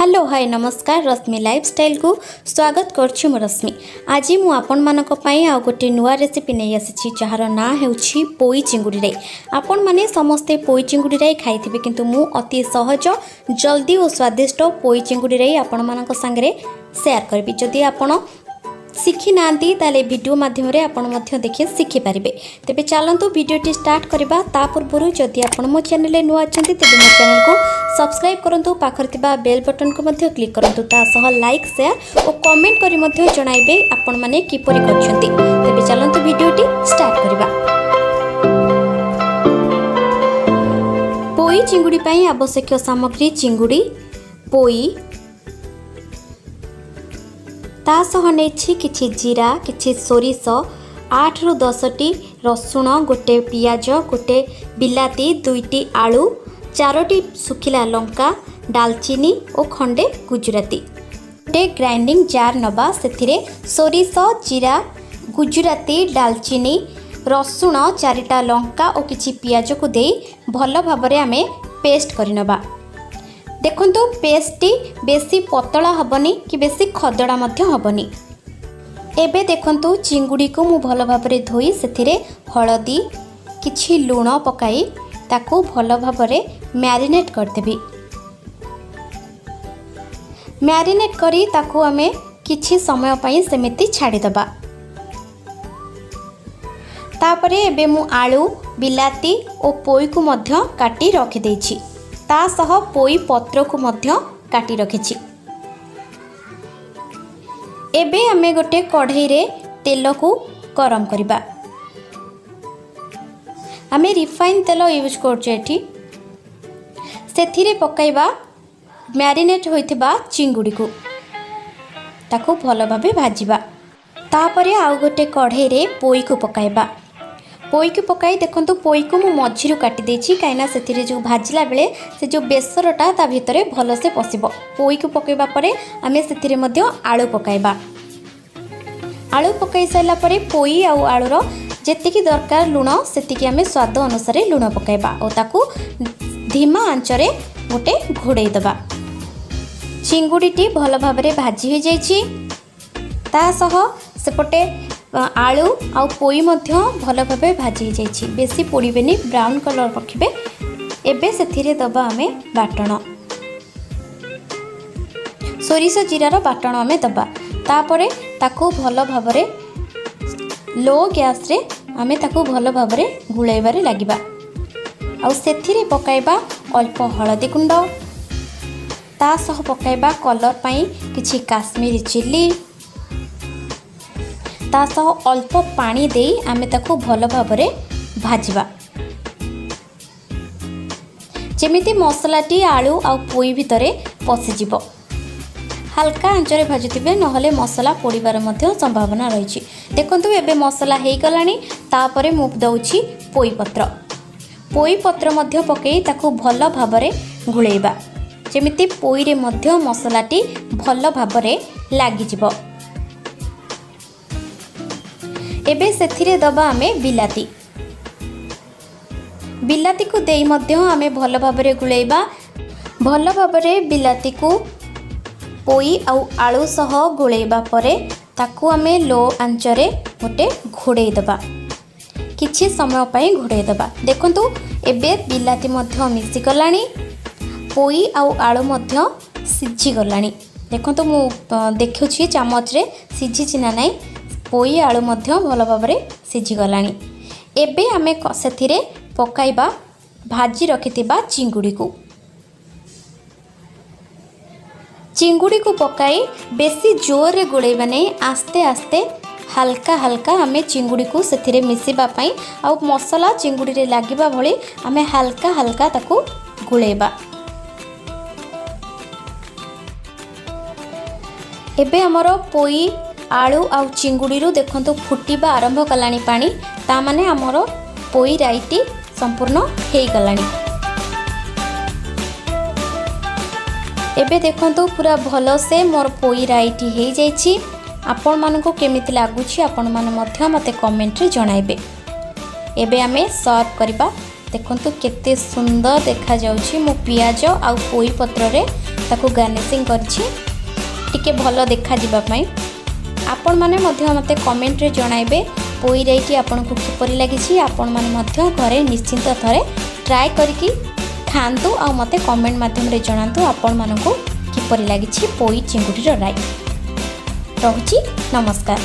Hello hi नमस्कार रश्मि lifestyle को स्वागत करछि मु रश्मि। आज मु आपण मानक पई आ गोटे नुआ रेसिपी नै आसी जार ना हेउछि पोई चिंगुड़ी रे। आपण माने समस्ते पोई चिंगुड़ी रे खाइथिबे किंतु मु अति सहज जल्दी और स्वादिष्ट पोई चिंगुड़ी रे आपण मानक संगे शेयर करबी। जदि आपण शिखी नांती ताले वीडियो माध्यम रे आपण मध्य देखि शिखि पारिबे। तेबे चलंतु वीडियोटी स्टार्ट करबा। ता पूर्व जदि आपण मो चैनल रे नुआ अछंती तेबे मो चैनल को सब्सक्राइब करंतु, पाखर तिबा बेल बटन को मध्य क्लिक करंतु, ता सह लाइक शेयर और कमेंट करी मध्य जणाइबे आपण माने किपरि करछंती। तेबे चलंतु वीडियोटी स्टार्ट करबा। पोई चिंगुड़ी पई आवश्यक सामग्री चिंगुड़ी, पोई, ता सह नेछि किछि जीरा, किछि सोरिष, 8 रु 10 टी रसुण, गोटे पियाज, गोटे बिलाती, 2टी आलू, 4टी सुखिला लंका, डालचीनी और खंडे गुजराती। गोटे ग्राइंडिंग जार नबा, सेथिरे सोरिष, जीरा, गुजराती, डालचीनी, रसुण, 4टा लंका और किछि पियाज को देई भल भाबरे आमे पेस्ट करिनबा। देखंतु पेस्टटी बेसी पतला हबनी कि बेसी खदड़ा मध्य हबनी। एबे देखंतु चिंगुड़ी को मु भल भाबरे धोई सेथिरे हळदी किछि लूण पकाई ताकू भल भाबरे मैरिनेट करदेबी। मैरिनेट करी ताकू आमे किछि समय पई सेमिति छाडी दबा। तापरे एबे मु आलू, बिलाती और पोई को मध्य काटी रखि देछि। ता सह पोई पत्र को मध्य काटी रखिछि। एबे आमे गोटे कढ़ई रे तेल को गरम करिबा। आमे रिफाइन तेल यूज करछे एठी। सेथिरे पकाइबा मैरिनेट होइथिबा चिंगुड़ी को, ताकू भल भाबे भाजिबा। तापरे आउ गोटे कढ़ई रे पोई को पकाइबा। पोई को पकाई देखंतु पोई को मु मझिरु काटी देछि, काइना सेथिरे जो भाजिला बेले से जो बेसरटा ता भितरे भल से पसिबो। पोई को पकाइबा परे आमे सेथिरे मध्य आलू पकाइबा। आलू पकाई साइला परे पोई आ आलूर जेतिकी दरकार लूण सेतिकी आमे स्वाद अनुसार लूण पकाइबा और ताकू धीमा आंचरे गोटे घोड़ाई दबा। चिंगुड़ीटी भल भाबरे भाजी हो जाइछि। ता सह सेपटे आलू आ पोई मध्य भल भाबे भाजी जाइछि। बेसी पोड़ीबेनी, ब्राउन कलर रखिबे। एबे सेथिरे दबा आमे बाटण, सोरिष जीरार बाटण आमे दबा। तापरे ताकू भल भाबरे लो गैस रे आमे ताकू भल भाबरे घुळाइबारे लागिबा। आ सेथिरे पकाइबा अल्प हळदी गुंड, ता सह पकाइबा कलर पई किछि काश्मीरी चिल्ली, ता सह अल्प पानी देई आमे ताकू भल भाबरे भाजिबा। जेमिति मसलाटी आलू आ पोई भितरे पसि जिवो। हल्का आंचरे भाजुथिबे, नहले मसला पोड़ीबार मध्य संभावना रहिछि। देखंतु एबे मसला हेइ गलानी। तापरे मु दउछि पोई पत्र। पोई पत्र मध्य पकेई ताकू भल भाबरे घुळेइबा, जेमिति पोई रे मध्य मसलाटी भल भाबरे लागि जिवो। एबे सेथिरे दबा आमे बिलाती। बिलाती को देई मध्य आमे भल भाबरे गुळेइबा। भल भाबरे बिलाती को पोई आउ आलू सह गुळेइबा परे ताकू आमे लो आंचरे गोटे घोड़ाई दबा। किछि समय पई घोड़ाई दबा। देखंतु एबे बिलाती मध्य मिसी गलानी, पोई आउ आलू मध्य सिझी गलानी। देखंतु मु देखुछि चामच रे सिझी ना नाही। पोई आलू मध्य भल भाबरे सिझी गलानी। एबे आमे सेथिरे पकाइबा भाजी रखिथिबा चिंगुड़ी को। चिंगुड़ी को पकाई बेसी जोर रे गोळेइबा नै, आस्ते आस्ते हल्का हल्का आमे चिंगुड़ी को सेथिरे मिसिबा पई आ मसला चिंगुड़ी रे लागिबा भली आमे हल्का हल्का ताकू गोळेइबा। एबे हमरो पोई आलू आ चिंगुड़ी रू देखंतु फुटिबा आरंभ कलानी पानी, ता माने हमरो पोई राईटी संपूर्ण हेइ गलानी। एबे देखंतु पूरा भलो से मोर पोई राईटी हेइ जाइछि। आपण मानको केमिति लागुछि आपण माने मध्य मते कमेंट रे जणाइबे। एबे आमे सर्व करबा। देखंतु केते सुंदर देखा जाउछि। मु पियाज आ पोई पत्र रे ताकू गार्निशिंग करछि टिके भलो देखा जिबा पई। आपण माने मध्य मते कमेंट रे जणाइबे पोई रेटी आपन को किपरि लागिछि। आपण माने मध्य घरे निश्चिंत थरे ट्राई करके खांतु आ मते कमेंट माध्यम रे जणांतु आपण मानको किपरि लागिछि पोई चिंगुडी रो राई। रहुछि नमस्कार।